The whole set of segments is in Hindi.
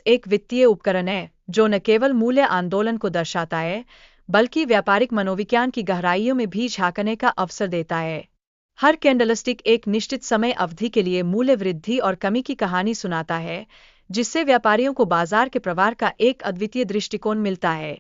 एक वित्तीय उपकरण है जो न केवल मूल्य आंदोलन को दर्शाता है, बल्कि व्यापारिक मनोविज्ञान की गहराइयों में भी झांकने का अवसर देता है। हर कैंडलस्टिक एक निश्चित समय अवधि के लिए मूल्य वृद्धि और कमी की कहानी सुनाता है, जिससे व्यापारियों को बाजार के प्रवाह का एक अद्वितीय दृष्टिकोण मिलता है।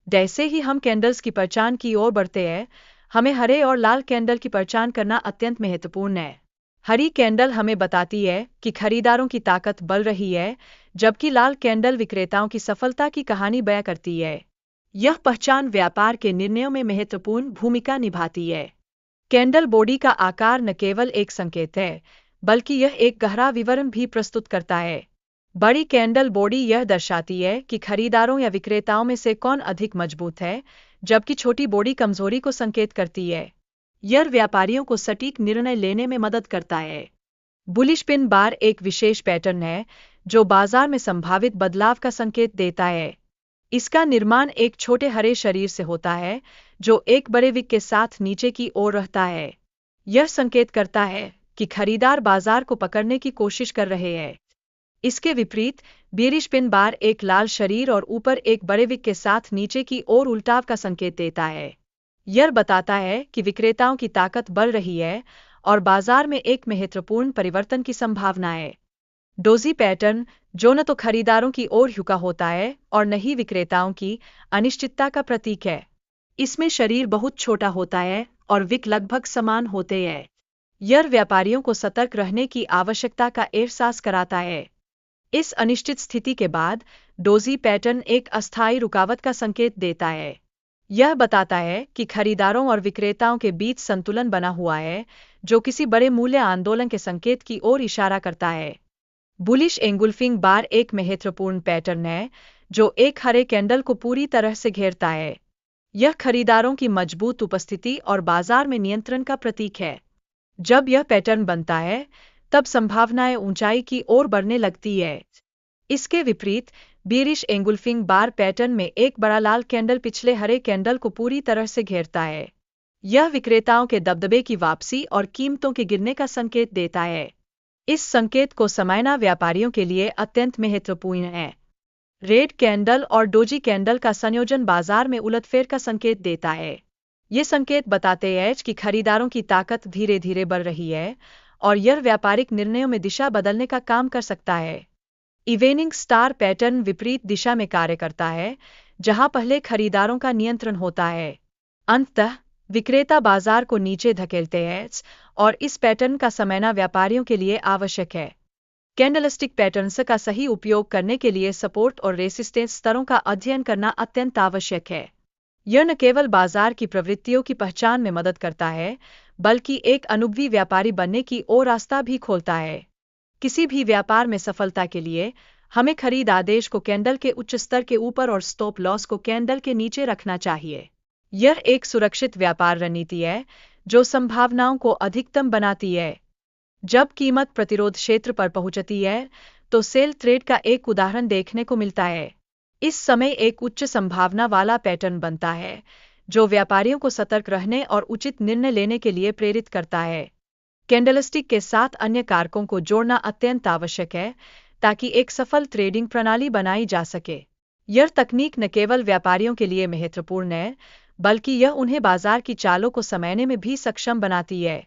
जैसे ही हम कैंडल्स की पहचान की ओर बढ़ते हैं, हमें हरे और लाल कैंडल की पहचान करना अत्यंत महत्वपूर्ण है। हरी कैंडल हमें बताती है कि खरीदारों की ताकत बढ़ रही है, जबकि लाल कैंडल विक्रेताओं की सफलता की कहानी बयां करती है। यह पहचान व्यापार के निर्णयों में महत्वपूर्ण भूमिका निभाती है। कैंडल बॉडी का आकार न केवल एक संकेत है, बल्कि यह एक गहरा विवरण भी प्रस्तुत करता है। बड़ी कैंडल बॉडी यह दर्शाती है कि खरीदारों या विक्रेताओं में से कौन अधिक मजबूत है, जबकि छोटी बॉडी कमजोरी को संकेत करती है। यह व्यापारियों को सटीक निर्णय लेने में मदद करता है। बुलिश पिन बार एक विशेष पैटर्न है जो बाजार में संभावित बदलाव का संकेत देता है। इसका निर्माण एक छोटे हरे शरीर से होता है जो एक बड़े विक के साथ नीचे की ओर रहता है। यह संकेत करता है कि खरीदार बाजार को पकड़ने की कोशिश कर रहे हैं। इसके विपरीत बेरिश पिन बार एक लाल शरीर और ऊपर एक बड़े विक के साथ नीचे की ओर उल्टाव का संकेत देता है। यह बताता है कि विक्रेताओं की ताकत बढ़ रही है और बाजार में एक महत्वपूर्ण परिवर्तन की संभावना है। डोजी पैटर्न, जो न तो खरीदारों की ओर झुका होता है और न ही विक्रेताओं की अनिश्चितता का प्रतीक है। इसमें शरीर बहुत छोटा होता है और विक लगभग समान होते हैं। यह व्यापारियों को सतर्क रहने की आवश्यकता का एहसास कराता है। इस अनिश्चित स्थिति के बाद डोजी पैटर्न एक अस्थायी रुकावट का संकेत देता है। यह बताता है कि खरीदारों और विक्रेताओं के बीच संतुलन बना हुआ है, जो किसी बड़े मूल्य आंदोलन के संकेत की ओर इशारा करता है। बुलिश एंगुल्फिंग बार एक महत्वपूर्ण पैटर्न है जो एक हरे कैंडल को पूरी तरह से घेरता है। यह खरीदारों की मजबूत उपस्थिति और बाजार में नियंत्रण का प्रतीक है। जब यह पैटर्न बनता है, तब संभावनाएं ऊंचाई की ओर बढ़ने लगती है। इसके विपरीत बेरिश एंगुल्फिंग बार पैटर्न में एक बड़ा लाल कैंडल पिछले हरे कैंडल को पूरी तरह से घेरता है। यह विक्रेताओं के दबदबे की वापसी और कीमतों के गिरने का संकेत देता है। इस संकेत को समझना व्यापारियों के लिए अत्यंत महत्वपूर्ण है। रेड कैंडल और डोजी कैंडल का संयोजन बाजार में उलटफेर का संकेत देता है। ये संकेत बताते हैं कि खरीदारों की ताकत धीरे धीरे बढ़ रही है और यह व्यापारिक निर्णयों में दिशा बदलने का काम कर सकता है। इवेनिंग स्टार पैटर्न विपरीत दिशा में कार्य करता है, जहां पहले खरीदारों का नियंत्रण होता है। अंततः विक्रेता बाजार को नीचे धकेलते हैं और इस पैटर्न का समझना व्यापारियों के लिए आवश्यक है। कैंडलस्टिक पैटर्न्स का सही उपयोग करने के लिए सपोर्ट और रेसिस्टेंस स्तरों का अध्ययन करना अत्यंत आवश्यक है। यह न केवल बाजार की प्रवृत्तियों की पहचान में मदद करता है, बल्कि एक अनुभवी व्यापारी बनने की ओर रास्ता भी खोलता है। किसी भी व्यापार में सफलता के लिए हमें खरीद आदेश को कैंडल के उच्च स्तर के ऊपर और स्टॉप लॉस को कैंडल के नीचे रखना चाहिए। यह एक सुरक्षित व्यापार रणनीति है जो संभावनाओं को अधिकतम बनाती है। जब कीमत प्रतिरोध क्षेत्र पर पहुंचती है, तो सेल ट्रेड का एक उदाहरण देखने को मिलता है। इस समय एक उच्च संभावना वाला पैटर्न बनता है, जो व्यापारियों को सतर्क रहने और उचित निर्णय लेने के लिए प्रेरित करता है। कैंडलस्टिक के साथ अन्य कारकों को जोड़ना अत्यंत आवश्यक है ताकि एक सफल ट्रेडिंग प्रणाली बनाई जा सके। यह तकनीक न केवल व्यापारियों के लिए महत्वपूर्ण है, बल्कि यह उन्हें बाजार की चालों को समझने में भी सक्षम बनाती है।